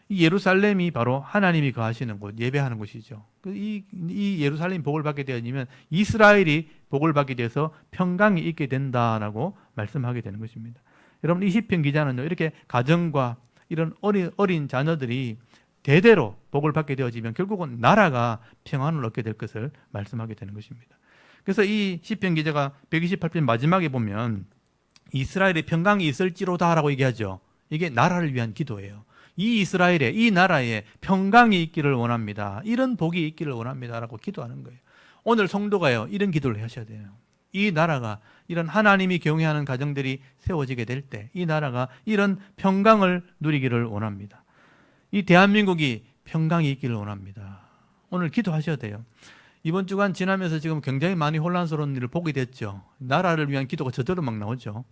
이 예루살렘이 바로 하나님이 거하시는 곳, 예배하는 곳이죠. 이 예루살렘이 복을 받게 되어지면 이스라엘이 복을 받게 돼서 평강이 있게 된다라고 말씀하게 되는 것입니다. 여러분 이 시편 기자는요 이렇게 가정과 이런 어린 자녀들이 대대로 복을 받게 되어지면 결국은 나라가 평안을 얻게 될 것을 말씀하게 되는 것입니다. 그래서 이 시편 기자가 128편 마지막에 보면 이스라엘의 평강이 있을지로다라고 얘기하죠. 이게 나라를 위한 기도예요. 이 이스라엘에, 이 나라에 평강이 있기를 원합니다. 이런 복이 있기를 원합니다라고 기도하는 거예요. 오늘 성도가요 이런 기도를 하셔야 돼요. 이 나라가 이런 하나님이 경외하는 가정들이 세워지게 될 때 이 나라가 이런 평강을 누리기를 원합니다. 이 대한민국이 평강이 있기를 원합니다. 오늘 기도하셔야 돼요. 이번 주간 지나면서 지금 굉장히 많이 혼란스러운 일을 보게 됐죠. 나라를 위한 기도가 저절로 막 나오죠.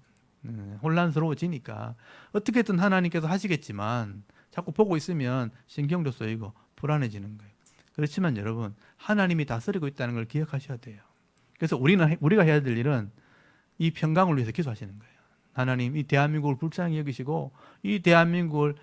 혼란스러워지니까 어떻게든 하나님께서 하시겠지만 자꾸 보고 있으면 신경도 쓰이고 불안해지는 거예요. 그렇지만 여러분, 하나님이 다스리고 있다는 걸 기억하셔야 돼요. 그래서 우리가 해야 될 일은 이 평강을 위해서 기도하시는 거예요. 하나님, 이 대한민국을 불쌍히 여기시고 이 대한민국을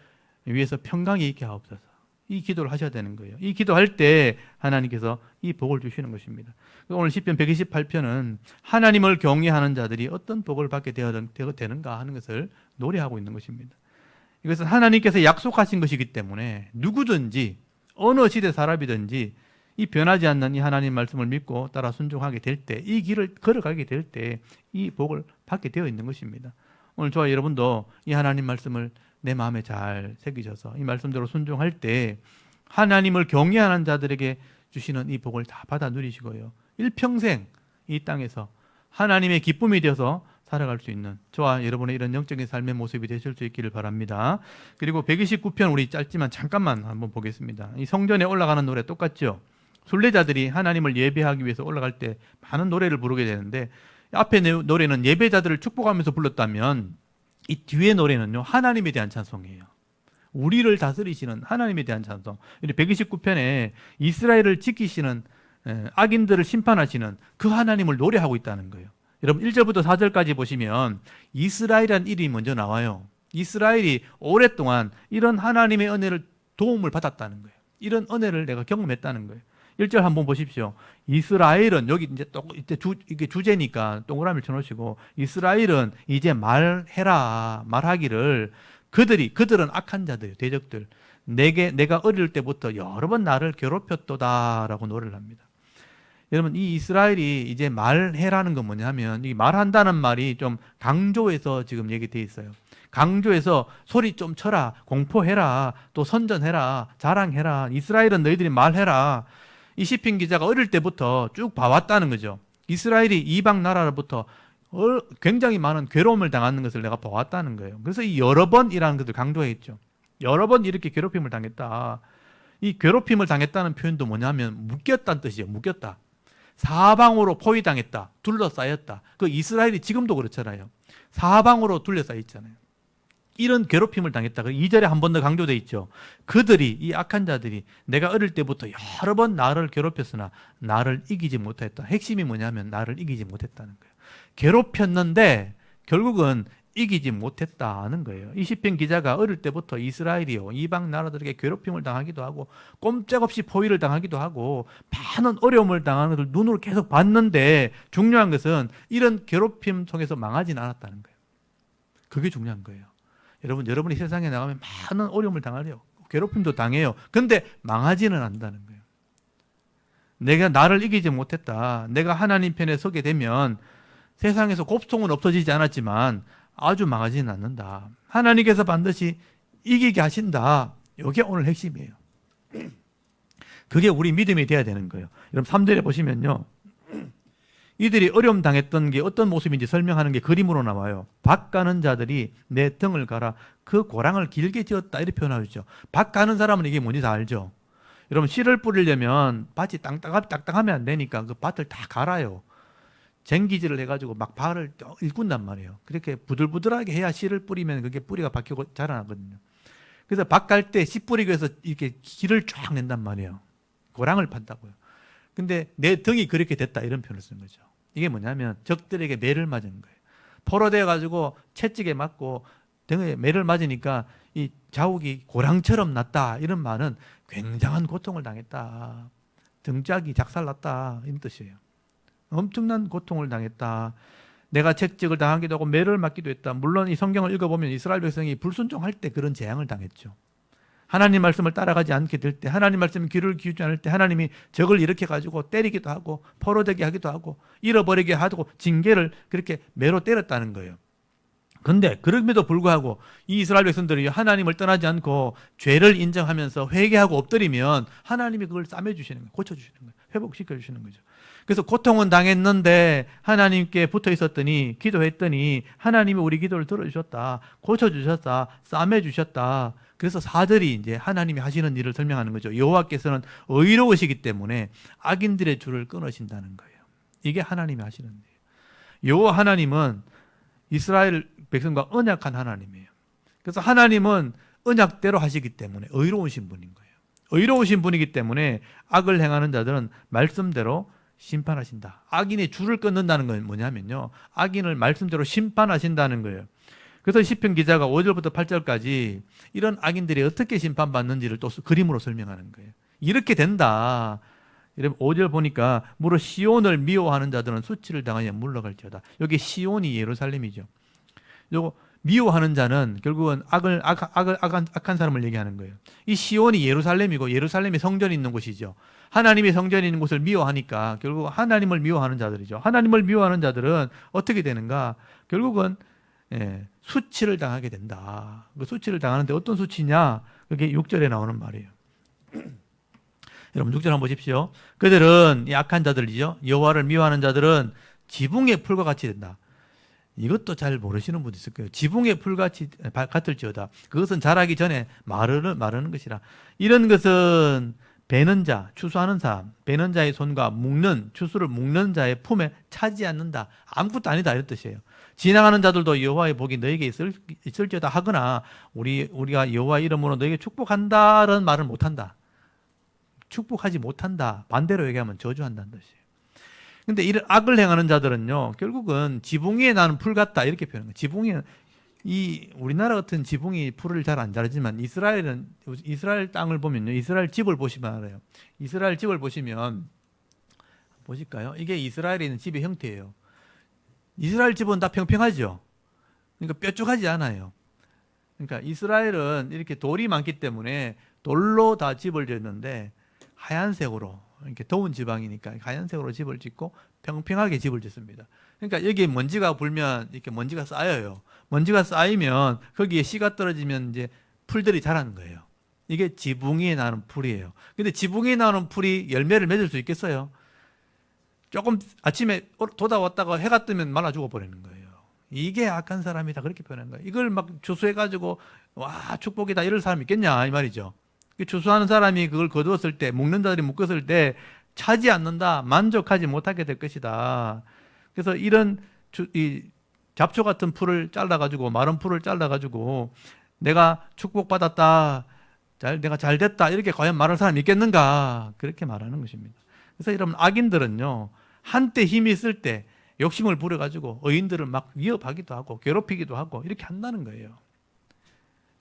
위해서 평강이 있게 하옵소서. 이 기도를 하셔야 되는 거예요. 이 기도할 때 하나님께서 이 복을 주시는 것입니다. 오늘 시편 128편은 하나님을 경외하는 자들이 어떤 복을 받게 되는가 하는 것을 노래하고 있는 것입니다. 이것은 하나님께서 약속하신 것이기 때문에 누구든지 어느 시대 사람이든지 이 변하지 않는 이 하나님 말씀을 믿고 따라 순종하게 될 때, 이 길을 걸어가게 될 때 이 복을 받게 되어 있는 것입니다. 오늘 저와 여러분도 이 하나님 말씀을 내 마음에 잘 새기셔서 이 말씀대로 순종할 때 하나님을 경외하는 자들에게 주시는 이 복을 다 받아 누리시고요. 일평생 이 땅에서 하나님의 기쁨이 되어서 살아갈 수 있는 저와 여러분의 이런 영적인 삶의 모습이 되실 수 있기를 바랍니다. 그리고 129편 우리 짧지만 잠깐만 한번 보겠습니다. 이 성전에 올라가는 노래 똑같죠? 순례자들이 하나님을 예배하기 위해서 올라갈 때 많은 노래를 부르게 되는데 앞에 노래는 예배자들을 축복하면서 불렀다면 이 뒤에 노래는요, 하나님에 대한 찬송이에요. 우리를 다스리시는 하나님에 대한 찬송. 129편에 이스라엘을 지키시는 악인들을 심판하시는 그 하나님을 노래하고 있다는 거예요. 여러분 1절부터 4절까지 보시면 이스라엘이라는 이름이 먼저 나와요. 이스라엘이 오랫동안 이런 하나님의 은혜를 도움을 받았다는 거예요. 이런 은혜를 내가 경험했다는 거예요. 1절 한번 보십시오. 이스라엘은 여기 이게 주제니까 동그라미를 쳐놓으시고 이스라엘은 이제 말하기를 그들은 악한 자들이에요. 대적들. 내가 어릴 때부터 여러 번 나를 괴롭혔도다라고 노래를 합니다. 여러분 이 이스라엘이 이제 말해라는 건 뭐냐면 이 말한다는 말이 좀 강조해서 지금 얘기되어 있어요. 강조해서 소리 좀 쳐라, 공포해라, 또 선전해라, 자랑해라. 이스라엘은 너희들이 말해라. 이 시편 기자가 어릴 때부터 쭉 봐왔다는 거죠. 이스라엘이 이방 나라로부터 굉장히 많은 괴로움을 당하는 것을 내가 봐왔다는 거예요. 그래서 이 여러 번이라는 것을 강조했죠. 여러 번 이렇게 괴롭힘을 당했다. 이 괴롭힘을 당했다는 표현도 뭐냐면 묶였다는 뜻이에요. 묶였다. 사방으로 포위당했다. 둘러싸였다. 그 이스라엘이 지금도 그렇잖아요. 사방으로 둘러싸여 있잖아요. 이런 괴롭힘을 당했다. 2절에 한 번 더 강조되어 있죠. 그들이, 이 악한 자들이 내가 어릴 때부터 여러 번 나를 괴롭혔으나 나를 이기지 못했다. 핵심이 뭐냐면 나를 이기지 못했다는 거예요. 괴롭혔는데 결국은 이기지 못했다는 거예요. 이 시편 기자가 어릴 때부터 이스라엘이요, 이방 나라들에게 괴롭힘을 당하기도 하고 꼼짝없이 포위를 당하기도 하고 많은 어려움을 당하는 것을 눈으로 계속 봤는데 중요한 것은 이런 괴롭힘 속에서 망하지는 않았다는 거예요. 그게 중요한 거예요. 여러분이 세상에 나가면 많은 어려움을 당하려 괴롭힘도 당해요. 근데 망하지는 않는다는 거예요. 내가 나를 이기지 못했다. 내가 하나님 편에 서게 되면 세상에서 고통은 없어지지 않았지만 아주 망하지는 않는다. 하나님께서 반드시 이기게 하신다. 이게 오늘 핵심이에요. 그게 우리 믿음이 돼야 되는 거예요. 여러분 3절에 보시면요. 이들이 어려움 당했던 게 어떤 모습인지 설명하는 게 그림으로 나와요. 밭 가는 자들이 내 등을 갈아 그 고랑을 길게 지었다. 이렇게 표현하죠. 밭 가는 사람은 이게 뭔지 다 알죠. 여러분 씨를 뿌리려면 밭이 딱딱하면 안 되니까 그 밭을 다 갈아요. 쟁기질을 해가지고 막 발을 일군단 말이에요. 그렇게 부들부들하게 해야 씨를 뿌리면 그게 뿌리가 박히고 자라나거든요. 그래서 밭 갈 때 씨 뿌리기 위해서 이렇게 길을 쫙 낸단 말이에요. 고랑을 판다고요. 근데 내 등이 그렇게 됐다 이런 표현을 쓰는 거죠. 이게 뭐냐면 적들에게 매를 맞은 거예요. 포로돼 가지고 채찍에 맞고 등에 매를 맞으니까 이 자욱이 고랑처럼 났다. 이런 말은 굉장한 고통을 당했다. 등짝이 작살났다. 이런 뜻이에요. 엄청난 고통을 당했다. 내가 채찍을 당하기도 하고 매를 맞기도 했다. 물론 이 성경을 읽어보면 이스라엘 백성이 불순종할 때 그런 재앙을 당했죠. 하나님 말씀을 따라가지 않게 될 때, 하나님 말씀에 귀를 기울이지 않을 때 하나님이 적을 일으켜 가지고 때리기도 하고 포로되게 하기도 하고 잃어버리게 하고 징계를 그렇게 매로 때렸다는 거예요. 근데 그럼에도 불구하고 이 이스라엘 백성들이 하나님을 떠나지 않고 죄를 인정하면서 회개하고 엎드리면 하나님이 그걸 싸매주시는 거예요. 고쳐주시는 거예요. 회복시켜주시는 거죠. 그래서 고통은 당했는데 하나님께 붙어 있었더니 기도했더니 하나님이 우리 기도를 들어주셨다. 고쳐주셨다. 싸매주셨다. 그래서 4절이 이제 하나님이 하시는 일을 설명하는 거죠. 여호와께서는 의로우시기 때문에 악인들의 줄을 끊으신다는 거예요. 이게 하나님이 하시는 일이에요. 여호와 하나님은 이스라엘 백성과 언약한 하나님이에요. 그래서 하나님은 언약대로 하시기 때문에 의로우신 분인 거예요. 의로우신 분이기 때문에 악을 행하는 자들은 말씀대로 심판하신다. 악인의 줄을 끊는다는 건 뭐냐면요. 악인을 말씀대로 심판하신다는 거예요. 그래서 시편 기자가 5절부터 8절까지 이런 악인들이 어떻게 심판받는지를 또 그림으로 설명하는 거예요. 이렇게 된다. 5절 보니까 무릇 시온을 미워하는 자들은 수치를 당하여 물러갈지어다. 여기 시온이 예루살렘이죠. 요거 미워하는 자는 결국은 악한 사람을 얘기하는 거예요. 이 시온이 예루살렘이고 예루살렘이 성전이 있는 곳이죠. 하나님이 성전이 있는 곳을 미워하니까 결국 하나님을 미워하는 자들이죠. 하나님을 미워하는 자들은 어떻게 되는가? 결국은 수치를 당하게 된다. 그 수치를 당하는데 어떤 수치냐? 그게 6절에 나오는 말이에요. 여러분 6절 한번 보십시오. 그들은 이 악한 자들이죠. 여호와를 미워하는 자들은 지붕의 풀과 같이 된다. 이것도 잘 모르시는 분도 있을 거예요. 지붕의 풀같이 같을지어다. 그것은 자라기 전에 마르는 것이라. 이런 것은 베는 자, 추수하는 사람, 베는 자의 손과 추수를 묶는 자의 품에 차지 않는다. 아무것도 아니다 이런 뜻이에요. 지나가는 자들도 여호와의 복이 너에게 있을지어다 하거나 우리가 여호와 이름으로 너에게 축복한다는 말을 못한다. 축복하지 못한다. 반대로 얘기하면 저주한다는 뜻이에요. 근데 이런 악을 행하는 자들은요, 결국은 지붕 위에 나는 풀 같다 이렇게 표현해요. 우리나라 같은 지붕이 풀을 잘 안 자르지만 이스라엘 땅을 보면요, 이스라엘 집을 보시면 알아요. 이스라엘 집을 보시면 보실까요? 이게 이스라엘에 있는 집의 형태예요. 이스라엘 집은 다 평평하죠. 그러니까 뾰족하지 않아요. 그러니까 이스라엘은 이렇게 돌이 많기 때문에 돌로 다 집을 짓는데 하얀색으로, 이렇게 더운 지방이니까 하얀색으로 집을 짓고 평평하게 집을 짓습니다. 그러니까 여기에 먼지가 불면 이렇게 먼지가 쌓여요. 먼지가 쌓이면 거기에 씨가 떨어지면 이제 풀들이 자라는 거예요. 이게 지붕 위에 나는 풀이에요. 근데 지붕 위에 나는 풀이 열매를 맺을 수 있겠어요? 조금 아침에 돋아왔다가 해가 뜨면 말라 죽어버리는 거예요. 이게 악한 사람이다 그렇게 표현한 거예요. 이걸 막 추수해가지고 와 축복이다 이럴 사람이 있겠냐 이 말이죠. 추수하는 사람이 그걸 거두었을 때, 묶는 자들이 묶었을 때 차지 않는다, 만족하지 못하게 될 것이다. 그래서 이런 이 잡초 같은 풀을 잘라가지고, 마른 풀을 잘라가지고 내가 축복받았다, 내가 잘 됐다 이렇게 과연 말할 사람이 있겠는가? 그렇게 말하는 것입니다. 그래서 여러분 악인들은요, 한때 힘이 있을 때 욕심을 부려가지고 의인들을 막 위협하기도 하고 괴롭히기도 하고 이렇게 한다는 거예요.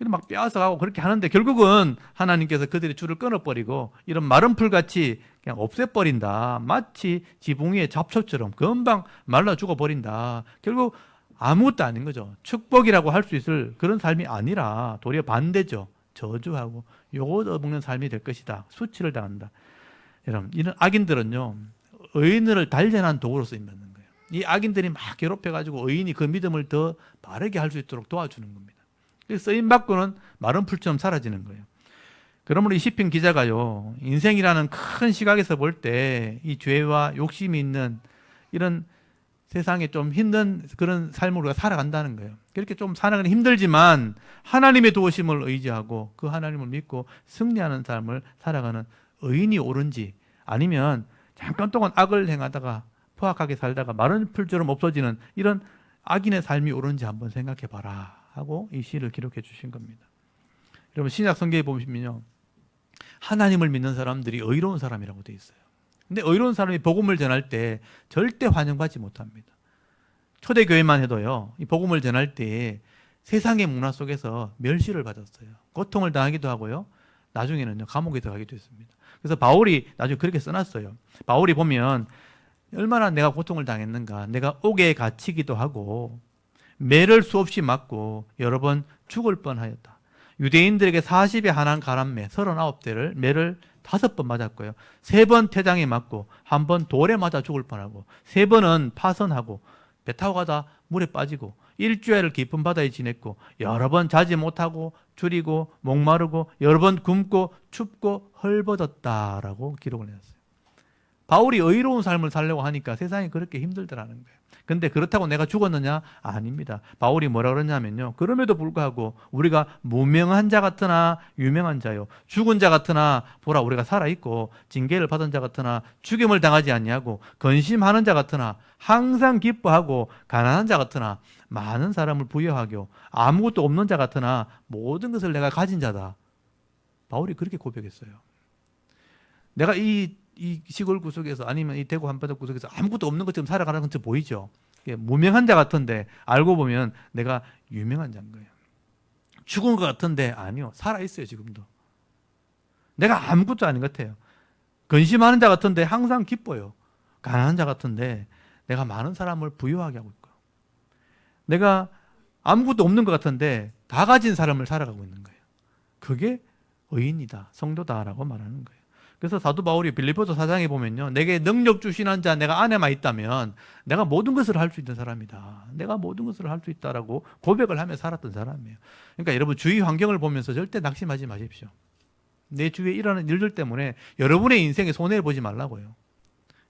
막 빼앗아가고 그렇게 하는데 결국은 하나님께서 그들의 줄을 끊어버리고 이런 마른 풀같이 그냥 없애버린다. 마치 지붕 위의 잡초처럼 금방 말라 죽어버린다. 결국 아무것도 아닌 거죠. 축복이라고 할 수 있을 그런 삶이 아니라 도리어 반대죠. 저주하고 요거 얻어먹는 삶이 될 것이다. 수치를 당한다. 여러분 이런 악인들은요, 의인을 단련한 도구로 쓰임받는 거예요. 이 악인들이 막 괴롭혀가지고 의인이 그 믿음을 더 바르게 할 수 있도록 도와주는 겁니다. 쓰임받고는 마른 풀처럼 사라지는 거예요. 그러므로 이 시편 기자가요, 인생이라는 큰 시각에서 볼 때 이 죄와 욕심이 있는 이런 세상에 좀 힘든 그런 삶을 우리가 살아간다는 거예요. 그렇게 좀 살아가는 힘들지만 하나님의 도우심을 의지하고 그 하나님을 믿고 승리하는 삶을 살아가는 의인이 옳은지, 아니면 잠깐 동안 악을 행하다가 포악하게 살다가 마른 풀처럼 없어지는 이런 악인의 삶이 옳은지 한번 생각해 봐라 하고 이 시를 기록해 주신 겁니다. 여러분 신약 성경에 보시면요, 하나님을 믿는 사람들이 의로운 사람이라고 되어 있어요. 근데 의로운 사람이 복음을 전할 때 절대 환영받지 못합니다. 초대교회만 해도요, 이 복음을 전할 때 세상의 문화 속에서 멸시를 받았어요. 고통을 당하기도 하고요, 나중에는요 감옥에 들어가기도 했습니다. 그래서 바울이 나중에 그렇게 써놨어요. 바울이 보면 얼마나 내가 고통을 당했는가, 내가 옥에 갇히기도 하고 매를 수없이 맞고 여러 번 죽을 뻔하였다. 유대인들에게 40에 한한 가람매 39대를 매를 5번 맞았고요. 3번 태장에 맞고 1번 돌에 맞아 죽을 뻔하고 3번은 파선하고 배 타고 가다 물에 빠지고 일주일을 깊은 바다에 지냈고 여러 번 자지 못하고 줄이고 목마르고 여러 번 굶고 춥고 헐벗었다라고 기록을 해놨어요. 바울이 의로운 삶을 살려고 하니까 세상이 그렇게 힘들더라는 거예요. 근데 그렇다고 내가 죽었느냐? 아닙니다. 바울이 뭐라 그러냐면요. 그럼에도 불구하고 우리가 무명한 자 같으나 유명한 자요. 죽은 자 같으나 보라 우리가 살아있고 징계를 받은 자 같으나 죽임을 당하지 아니하고 근심하는 자 같으나 항상 기뻐하고 가난한 자 같으나 많은 사람을 부여하고 아무것도 없는 자 같으나 모든 것을 내가 가진 자다. 바울이 그렇게 고백했어요. 내가 이 시골 구석에서 아니면 이 대구 한바다 구석에서 아무것도 없는 것처럼 살아가는 것처럼 보이죠. 무명한 자 같은데 알고 보면 내가 유명한 자인 거예요. 죽은 것 같은데 아니요. 살아있어요 지금도. 내가 아무것도 아닌 것 같아요. 근심하는 자 같은데 항상 기뻐요. 가난한 자 같은데 내가 많은 사람을 부유하게 하고 있고 내가 아무것도 없는 것 같은데 다 가진 사람을 살아가고 있는 거예요. 그게 의인이다. 성도다라고 말하는 거예요. 그래서 사도 바울이 빌립보서 4장에 보면요. 내게 능력 주시는 자 내가 안에만 있다면 내가 모든 것을 할 수 있는 사람이다. 내가 모든 것을 할 수 있다라고 고백을 하며 살았던 사람이에요. 그러니까 여러분 주위 환경을 보면서 절대 낙심하지 마십시오. 내 주위에 일어나는 일들 때문에 여러분의 인생에 손해를 보지 말라고요.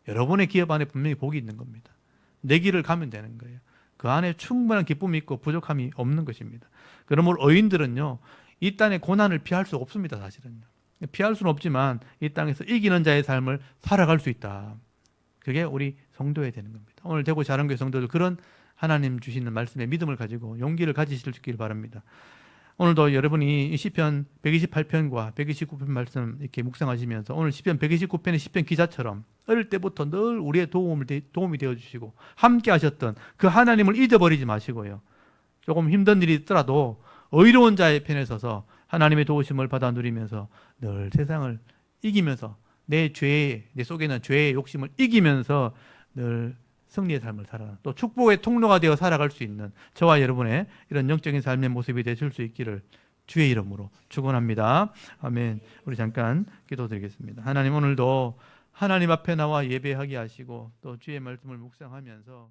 여러분의 기업 안에 분명히 복이 있는 겁니다. 내 길을 가면 되는 거예요. 그 안에 충분한 기쁨이 있고 부족함이 없는 것입니다. 그러므로 의인들은요. 이 땅의 고난을 피할 수 없습니다. 사실은요. 피할 수는 없지만 이 땅에서 이기는 자의 삶을 살아갈 수 있다. 그게 우리 성도여야 되는 겁니다. 오늘 대구 자랑교회 성도들 그런 하나님 주시는 말씀에 믿음을 가지고 용기를 가지시길 바랍니다. 오늘도 여러분이 시편 128편과 129편 말씀 이렇게 묵상하시면서 오늘 시편 129편의 시편 기자처럼 어릴 때부터 늘 우리의 도움이 되어주시고 함께 하셨던 그 하나님을 잊어버리지 마시고요. 조금 힘든 일이 있더라도 의로운 자의 편에 서서 하나님의 도우심을 받아 누리면서 늘 세상을 이기면서 내 속에 있는 죄의 욕심을 이기면서 늘 승리의 삶을 살아가는 또 축복의 통로가 되어 살아갈 수 있는 저와 여러분의 이런 영적인 삶의 모습이 되실 수 있기를 주의 이름으로 축원합니다. 아멘. 우리 잠깐 기도드리겠습니다. 하나님 오늘도 하나님 앞에 나와 예배하게 하시고 또 주의 말씀을 묵상하면서